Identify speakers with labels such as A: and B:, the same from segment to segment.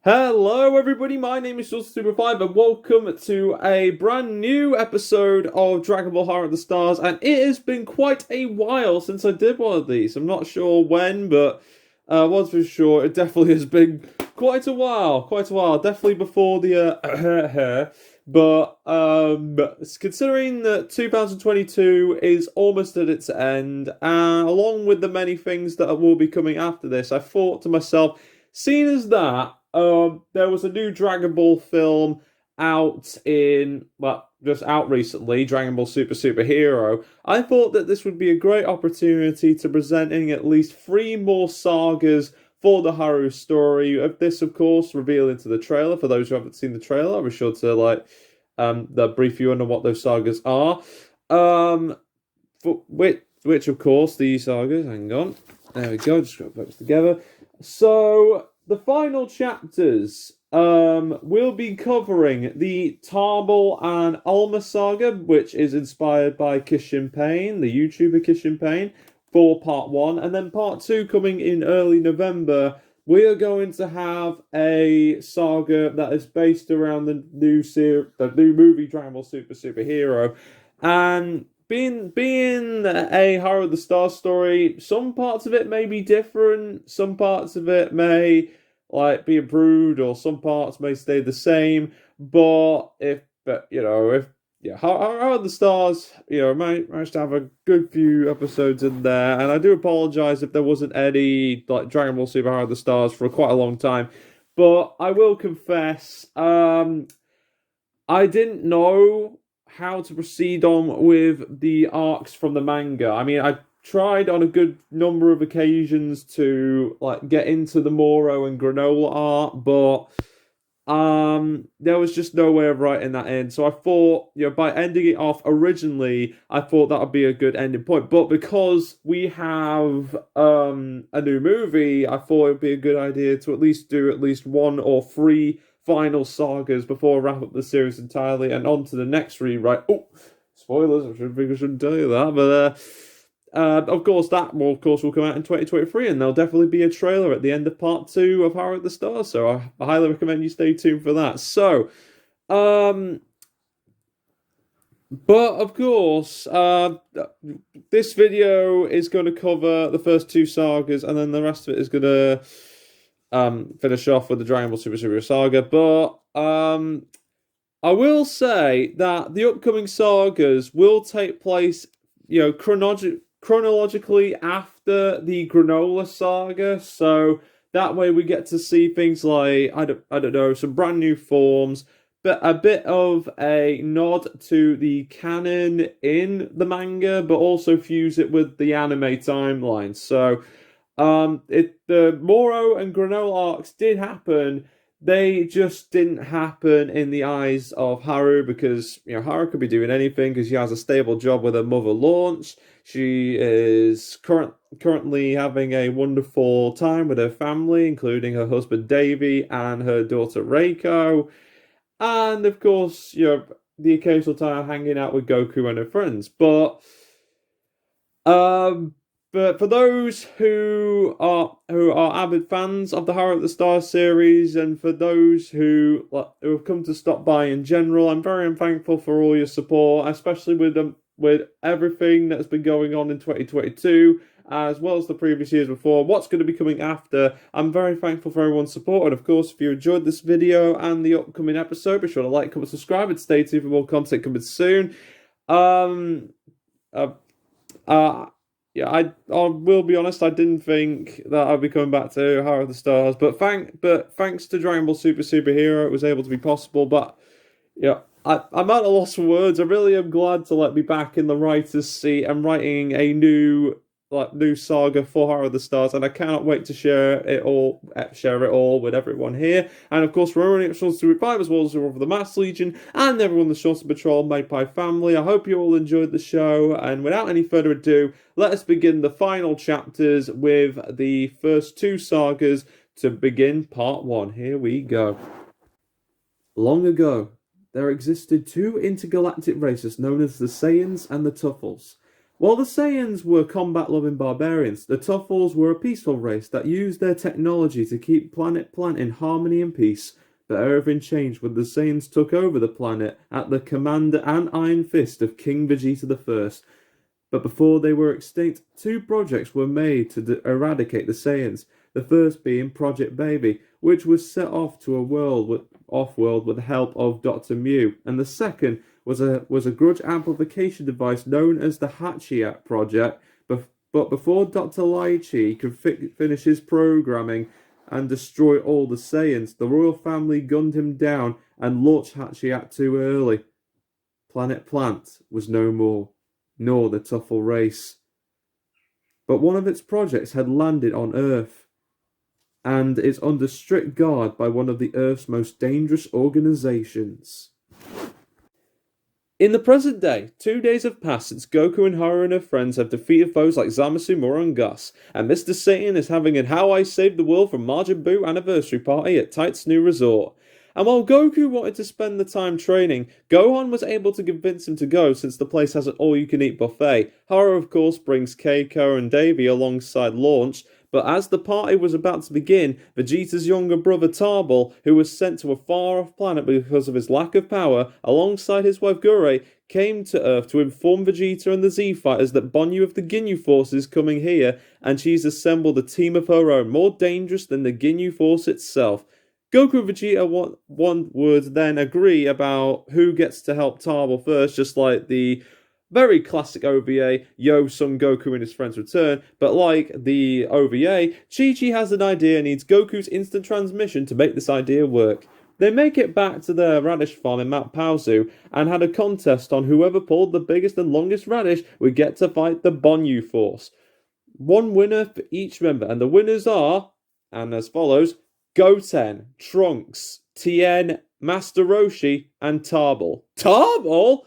A: Hello everybody, my name is Super5 and welcome to a brand new episode of Dragon Ball Haru of the Stars, and it has been quite a while since I did one of these. I'm not sure when, but one for sure, it definitely has been quite a while, definitely before the but considering that 2022 is almost at its end, along with the many things that will be coming after this, I thought to myself, seeing as that, there was a new Dragon Ball film just out recently, Dragon Ball Super Hero. I thought that this would be a great opportunity to presenting at least three more sagas for the Haru story. Of this, of course, revealed into the trailer. For those who haven't seen the trailer, I'll be sure to brief you on what those sagas are. For which of course these sagas. Hang on, there we go. Just got those together. So the final chapters will be covering the Tarbal and Alma saga, which is inspired by Kishinpain, the YouTuber Kishinpain, for part one, and then part two coming in early November. We are going to have a saga that is based around the new movie Dragon Ball Super Hero, and being a Haru of the Stars story, some parts of it may be different, some parts of it may be improved, or some parts may stay the same. But if Haru of the Stars, managed to have a good few episodes in there, and I do apologize if there wasn't any Dragon Ball Super Haru of the Stars for quite a long time. But I will confess, I didn't know how to proceed on with the arcs from the manga. I mean, I tried on a good number of occasions to get into the Moro and Granola art, but there was just no way of writing that in. So I thought, by ending it off originally, I thought that would be a good ending point. But because we have a new movie, I thought it would be a good idea to at least do at least one or three final sagas before I wrap up the series entirely and on to the next rewrite. Oh, spoilers! I shouldn't tell you that, but of course will come out in 2023, and there'll definitely be a trailer at the end of part two of Haru of the Stars. So I highly recommend you stay tuned for that. So, but of course, this video is going to cover the first two sagas, and then the rest of it is going to finish off with the Dragon Ball Super Hero saga. But I will say that the upcoming sagas will take place, chronologically after the Granola saga. So that way we get to see things like I don't know, some brand new forms, but a bit of a nod to the canon in the manga, but also fuse it with the anime timeline. So the Moro and Granola arcs did happen. They just didn't happen in the eyes of Haru because, Haru could be doing anything because she has a stable job with her mother Launch. She is currently having a wonderful time with her family, including her husband Davy and her daughter Reiko. And of course, the occasional time hanging out with Goku and her friends. But for those who are avid fans of the Haru of the Stars series, and for those who have come to stop by in general, I'm very thankful for all your support, especially with everything that's been going on in 2022, as well as the previous years before. What's going to be coming after? I'm very thankful for everyone's support, and of course, if you enjoyed this video and the upcoming episode, be sure to like, comment, subscribe, and stay tuned for more content coming soon. Yeah, I will be honest, I didn't think that I'd be coming back to Haru of the Stars, but thanks to Dragon Ball Super Hero, it was able to be possible. But I'm at a loss for words. I really am glad to be back in the writer's seat and writing a new saga for Haru of the Stars, and I cannot wait to share it all with everyone here. And of course, we're running up Shorts to 5 as well as over the Mass Legion and everyone in the Shorts Patrol Magpie family. I hope you all enjoyed the show, and without any further ado, let us begin the final chapters with the first two sagas to begin part one. Here we go. Long ago, there existed two intergalactic races known as the Saiyans and the Tuffles. While the Saiyans were combat-loving barbarians, the Tuffles were a peaceful race that used their technology to keep planet Plant in harmony and peace. But everything changed when the Saiyans took over the planet at the command and iron fist of King Vegeta I. But before they were extinct, two projects were made to eradicate the Saiyans. The first being Project Baby, which was set off to a off-world with the help of Dr. Mew, and the second was a grudge amplification device known as the Hachiat Project. But before Dr. Lychee could finish his programming and destroy all the Saiyans, the royal family gunned him down and launched Hachiat too early. Planet Plant was no more, nor the Tuffle race. But one of its projects had landed on Earth, and is under strict guard by one of the Earth's most dangerous organizations. In the present day, 2 days have passed since Goku and Haru and her friends have defeated foes like Zamasu, Mura, and Gus, and Mr. Satan is having an How I Saved the World from Majin Buu anniversary party at Tight's new resort. And while Goku wanted to spend the time training, Gohan was able to convince him to go since the place has an all-you-can-eat buffet. Haru, of course, brings Keiko and Davy alongside Launch, but as the party was about to begin, Vegeta's younger brother Tarbell, who was sent to a far-off planet because of his lack of power, alongside his wife Gurei, came to Earth to inform Vegeta and the Z-Fighters that Bonyu of the Ginyu Force is coming here, and she's assembled a team of her own, more dangerous than the Ginyu Force itself. Goku and Vegeta would then agree about who gets to help Tarbell first, just like the very classic OVA, Yo, Son Goku and his friends return, but like the OVA, Chi-Chi has an idea and needs Goku's instant transmission to make this idea work. They make it back to their radish farm in Mount Paozu and had a contest on whoever pulled the biggest and longest radish would get to fight the Bonyu Force. One winner for each member, and the winners are, and as follows, Goten, Trunks, Tien, Master Roshi, and Tarbell. Tarbell?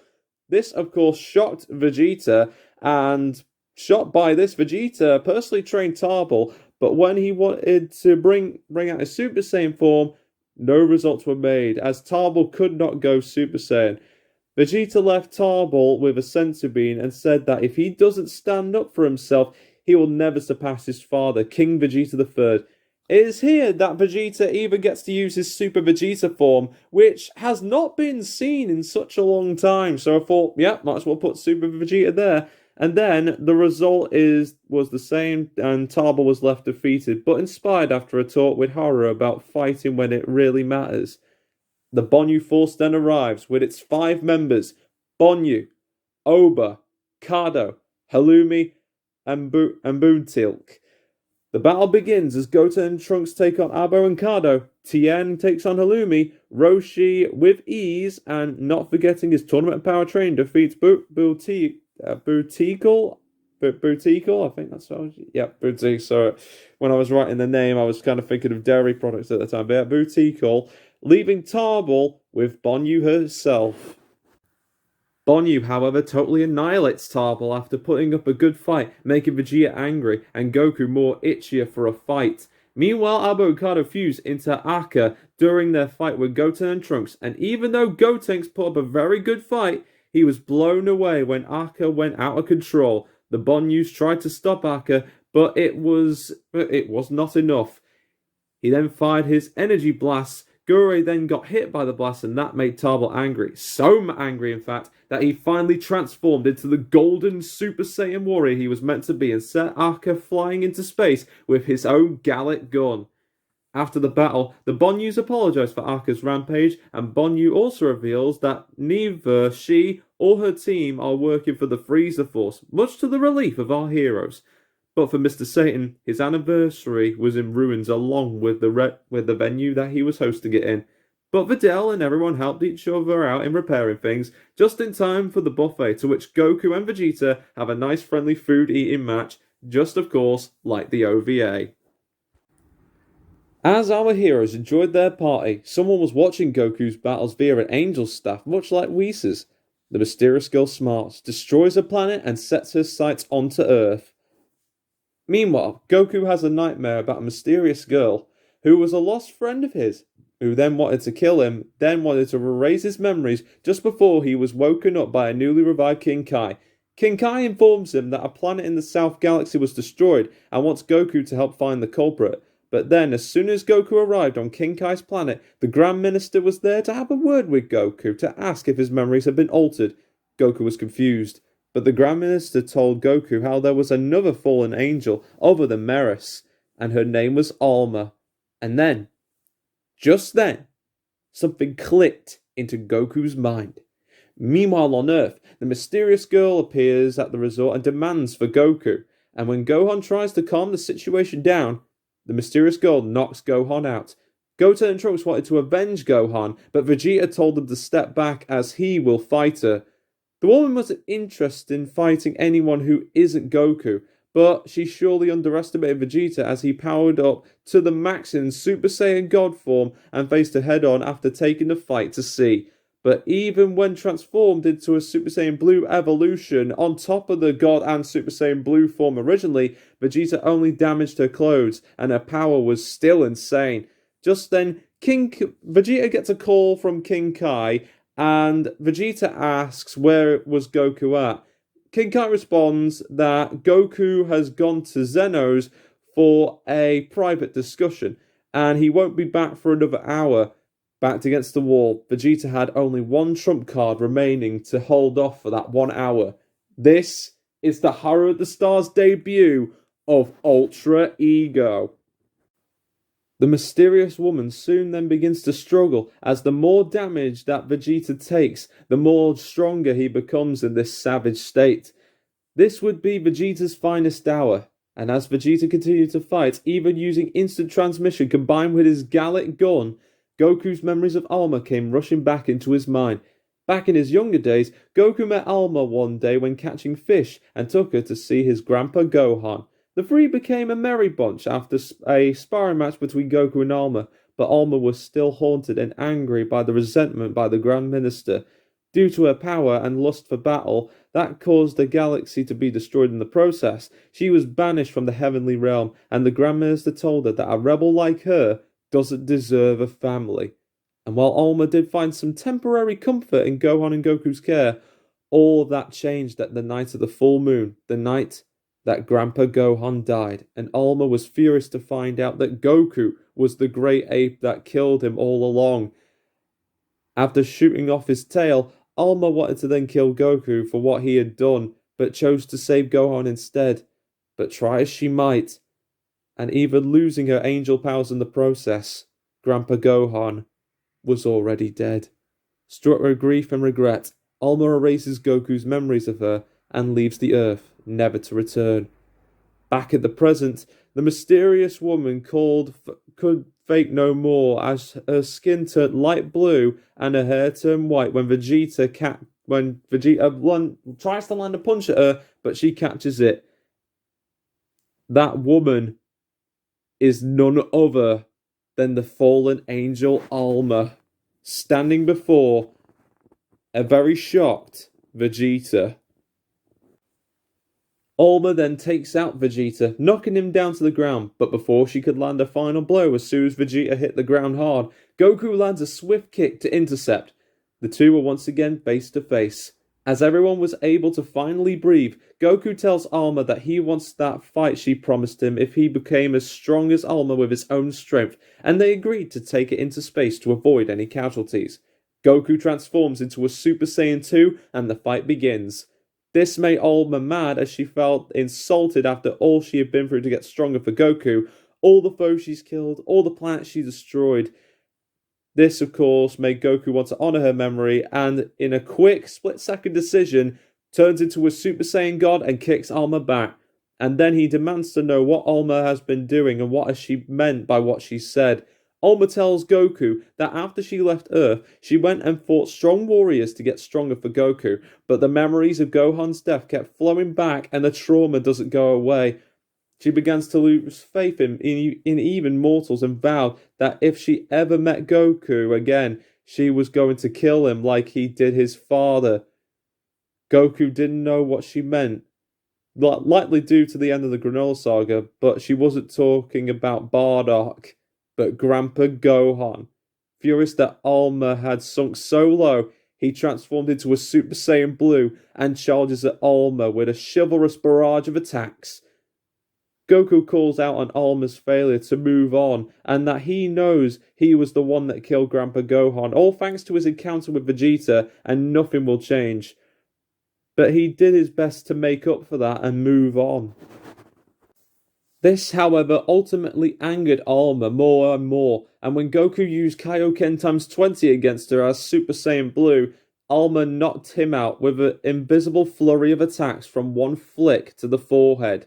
A: This, of course, shocked Vegeta, and shocked by this, Vegeta personally trained Tarbell, but when he wanted to bring out his Super Saiyan form, no results were made, as Tarbell could not go Super Saiyan. Vegeta left Tarbell with a senzu bean and said that if he doesn't stand up for himself, he will never surpass his father, King Vegeta III. It is here that Vegeta even gets to use his Super Vegeta form, which has not been seen in such a long time. So I thought, yeah, might as well put Super Vegeta there. And then the result was the same, and Tarbell was left defeated, but inspired after a talk with Haru about fighting when it really matters. The Bonyu Force then arrives with its 5 members: Bonyu, Oba, Kado, Halloumi, and Boontilk. The battle begins as Goten and Trunks take on Abo and Kado, Tien takes on Halloumi, Roshi with ease, and not forgetting his tournament power train, defeats Booticle, I think that's what I was, yeah, Booticle, sorry. When I was writing the name, I was kind of thinking of dairy products at the time, but yeah, Booticle, leaving Tarbell with Bonyu herself. Bonyu, however, totally annihilates Tarbell after putting up a good fight, making Vegeta angry and Goku more itchier for a fight. Meanwhile, Abo and Kado fuse into Akka during their fight with Goten and Trunks, and even though Gotenks put up a very good fight, he was blown away when Akka went out of control. The Bonyus tried to stop Akka, but it was not enough. He then fired his energy blasts. Gurei then got hit by the blast, and that made Tarbell angry. So angry, in fact, that he finally transformed into the golden Super Saiyan warrior he was meant to be and sent Akka flying into space with his own Gallic gun. After the battle, the Bonyus apologize for Akka's rampage, and Bonyu also reveals that neither she or her team are working for the Frieza Force, much to the relief of our heroes. But for Mr. Satan, his anniversary was in ruins along with the venue that he was hosting it in. But Videl and everyone helped each other out in repairing things, just in time for the buffet, to which Goku and Vegeta have a nice friendly food-eating match, just of course like the OVA. As our heroes enjoyed their party, someone was watching Goku's battles via an angel staff, much like Whis'. The mysterious girl smarts, destroys a planet, and sets her sights onto Earth. Meanwhile, Goku has a nightmare about a mysterious girl who was a lost friend of his, who then wanted to kill him, then wanted to erase his memories just before he was woken up by a newly revived King Kai. King Kai informs him that a planet in the South Galaxy was destroyed and wants Goku to help find the culprit. But then, as soon as Goku arrived on King Kai's planet, the Grand Minister was there to have a word with Goku to ask if his memories had been altered. Goku was confused, but the Grand Minister told Goku how there was another fallen angel other than Meris, and her name was Alma. And then, just then, something clicked into Goku's mind. Meanwhile on Earth, the mysterious girl appears at the resort and demands for Goku. And when Gohan tries to calm the situation down, the mysterious girl knocks Gohan out. Goten and Trunks wanted to avenge Gohan, but Vegeta told them to step back as he will fight her. The woman wasn't interested in fighting anyone who isn't Goku, but she surely underestimated Vegeta as he powered up to the max in Super Saiyan God form and faced her head on after taking the fight to sea. But even when transformed into a Super Saiyan Blue evolution on top of the God and Super Saiyan Blue form originally, Vegeta only damaged her clothes and her power was still insane. Just then, Vegeta gets a call from King Kai and Vegeta asks where was Goku at. King Kai responds that Goku has gone to Zeno's for a private discussion and he won't be back for another hour. Backed against the wall, Vegeta had only one trump card remaining to hold off for that 1 hour. This is the Haru of the Stars debut of Ultra Ego. The mysterious woman soon then begins to struggle, as the more damage that Vegeta takes, the more stronger he becomes in this savage state. This would be Vegeta's finest hour, and as Vegeta continued to fight, even using instant transmission combined with his Gallic gun, Goku's memories of Alma came rushing back into his mind. Back in his younger days, Goku met Alma one day when catching fish and took her to see his grandpa Gohan. The three became a merry bunch after a sparring match between Goku and Alma, but Alma was still haunted and angry by the resentment by the Grand Minister. Due to her power and lust for battle, that caused the galaxy to be destroyed in the process. She was banished from the heavenly realm, and the Grand Minister told her that a rebel like her doesn't deserve a family. And while Alma did find some temporary comfort in Gohan and Goku's care, all of that changed at the night of the full moon, the night that Grandpa Gohan died, and Alma was furious to find out that Goku was the great ape that killed him all along. After shooting off his tail, Alma wanted to then kill Goku for what he had done, but chose to save Gohan instead. But try as she might, and even losing her angel powers in the process, Grandpa Gohan was already dead. Struck with grief and regret, Alma erases Goku's memories of her and leaves the Earth, never to return. Back at the present, the mysterious woman could fake no more, as her skin turned light blue and her hair turned white when Vegeta tries to land a punch at her, but she catches it. That woman is none other than the fallen angel Alma, standing before a very shocked Vegeta. Alma then takes out Vegeta, knocking him down to the ground, but before she could land a final blow, as soon as Vegeta hit the ground hard, Goku lands a swift kick to intercept. The two were once again face to face. As everyone was able to finally breathe, Goku tells Alma that he wants that fight she promised him if he became as strong as Alma with his own strength, and they agreed to take it into space to avoid any casualties. Goku transforms into a Super Saiyan 2 and the fight begins. This made Alma mad as she felt insulted after all she had been through to get stronger for Goku, all the foes she's killed, all the planets she destroyed. This, of course, made Goku want to honor her memory, and in a quick, split-second decision, turns into a Super Saiyan God and kicks Alma back. And then he demands to know what Alma has been doing and what has she meant by what she said. Alma tells Goku that after she left Earth, she went and fought strong warriors to get stronger for Goku, but the memories of Gohan's death kept flowing back and the trauma doesn't go away. She begins to lose faith in even mortals and vowed that if she ever met Goku again, she was going to kill him like he did his father. Goku didn't know what she meant, likely due to the end of the Granola Saga, but she wasn't talking about Bardock, but Grandpa Gohan. Furious that Alma had sunk so low, he transformed into a Super Saiyan Blue and charges at Alma with a chivalrous barrage of attacks. Goku calls out on Alma's failure to move on and that he knows he was the one that killed Grandpa Gohan, all thanks to his encounter with Vegeta, and nothing will change. But he did his best to make up for that and move on. This, however, ultimately angered Alma more and more, and when Goku used Kaioken times 20 against her as Super Saiyan Blue, Alma knocked him out with an invisible flurry of attacks from one flick to the forehead.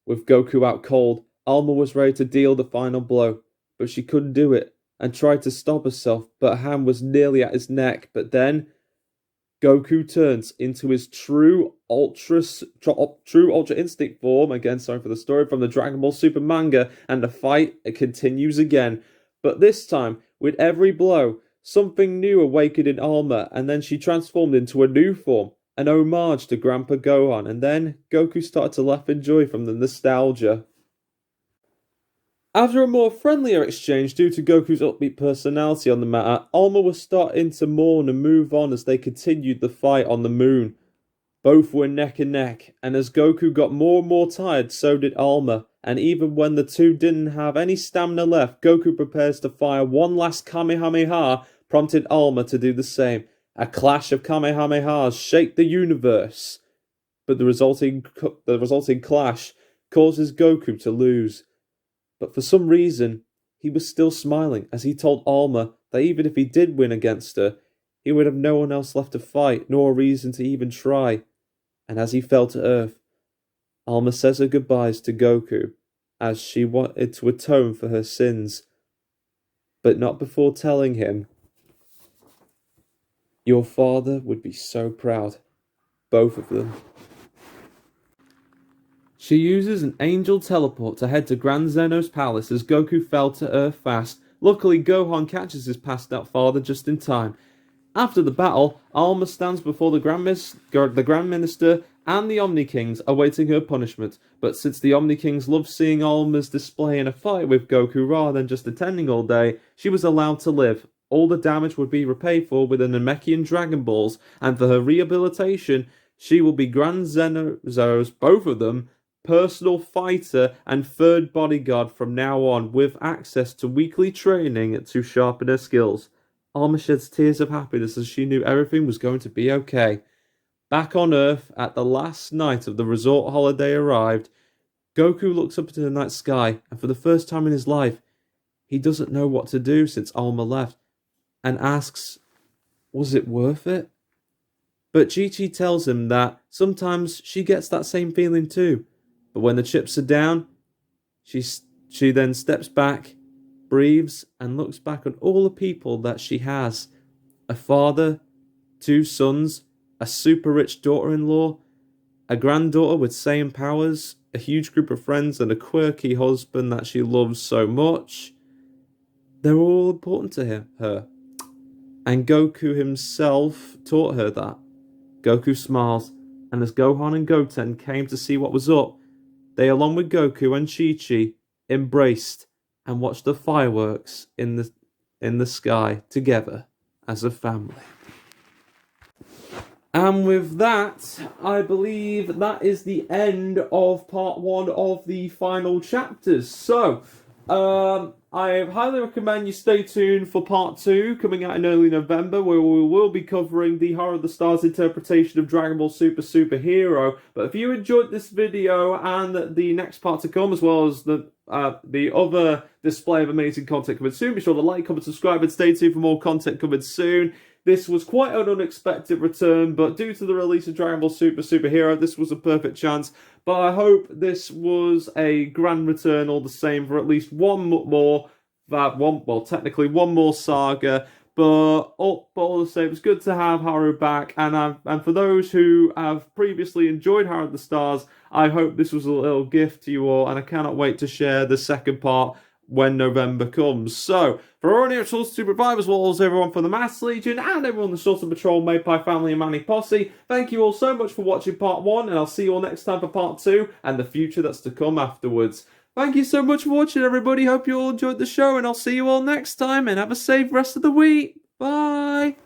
A: With Goku out cold, Alma was ready to deal the final blow, but she couldn't do it, and tried to stop herself, but her hand was nearly at his neck. But then Goku turns into his true Ultra Instinct form, again sorry for the story, from the Dragon Ball Super manga, and the fight continues again. But this time, with every blow, something new awakened in Alma, and then she transformed into a new form, an homage to Grandpa Gohan, and then Goku started to laugh in joy from the nostalgia. After a more friendlier exchange due to Goku's upbeat personality on the matter, Alma was starting to mourn and move on as they continued the fight on the moon. Both were neck and neck, and as Goku got more and more tired, so did Alma, and even when the two didn't have any stamina left, Goku prepares to fire one last Kamehameha, prompted Alma to do the same. A clash of Kamehamehas shake the universe, but the resulting clash causes Goku to lose. But for some reason, he was still smiling as he told Alma that even if he did win against her, he would have no one else left to fight, nor a reason to even try. And as he fell to earth, Alma says her goodbyes to Goku, as she wanted to atone for her sins, but not before telling him, "Your father would be so proud, both of them." She uses an angel teleport to head to Grand Zeno's palace as Goku fell to earth fast. Luckily, Gohan catches his passed out father just in time. After the battle, Alma stands before the Grand Minister and the Omni Kings awaiting her punishment. But since the Omni Kings love seeing Alma's display in a fight with Goku rather than just attending all day, she was allowed to live. All the damage would be repaid for with the Namekian Dragon Balls, and for her rehabilitation, she will be Grand Zeno's, both of them, personal fighter and third bodyguard from now on, with access to weekly training to sharpen her skills. Alma sheds tears of happiness as she knew everything was going to be okay. Back on Earth, at the last night of the resort holiday arrived, Goku looks up into the night sky, and for the first time in his life, he doesn't know what to do since Alma left, and asks, was it worth it? But Chi-Chi tells him that sometimes she gets that same feeling too, but when the chips are down, she then steps back, breathes, and looks back on all the people that she has. A father, 2 sons, a super rich daughter-in-law, a granddaughter with Saiyan powers, a huge group of friends, and a quirky husband that she loves so much. They're all important to her. And Goku himself taught her that. Goku smiles, and as Gohan and Goten came to see what was up, they, along with Goku and Chi-Chi, embraced and watched the fireworks in the sky together as a family. And with that, I believe that is the end of part 1 of the final chapters. So, I highly recommend you stay tuned for part 2, coming out in early November, where we will be covering the Horror of the Stars interpretation of Dragon Ball Super Superhero. But if you enjoyed this video and the next part to come, as well as the other display of amazing content coming soon, be sure to like, comment, subscribe, and stay tuned for more content coming soon. This was quite an unexpected return, but due to the release of Dragon Ball Super Superhero, this was a perfect chance. But I hope this was a grand return all the same for at least one more, technically one more saga. But all the same, it's good to have Haru back. And for those who have previously enjoyed Haru of the Stars, I hope this was a little gift to you all, and I cannot wait to share the second part when November comes. So, for all the actual Super Survivors, as well as everyone from the Mass Legion and everyone the Source of Patrol, Magpie Family and Manny Posse, thank you all so much for watching part 1, and I'll see you all next time for part 2 and the future that's to come afterwards. Thank you so much for watching, everybody. Hope you all enjoyed the show, and I'll see you all next time, and have a safe rest of the week. Bye!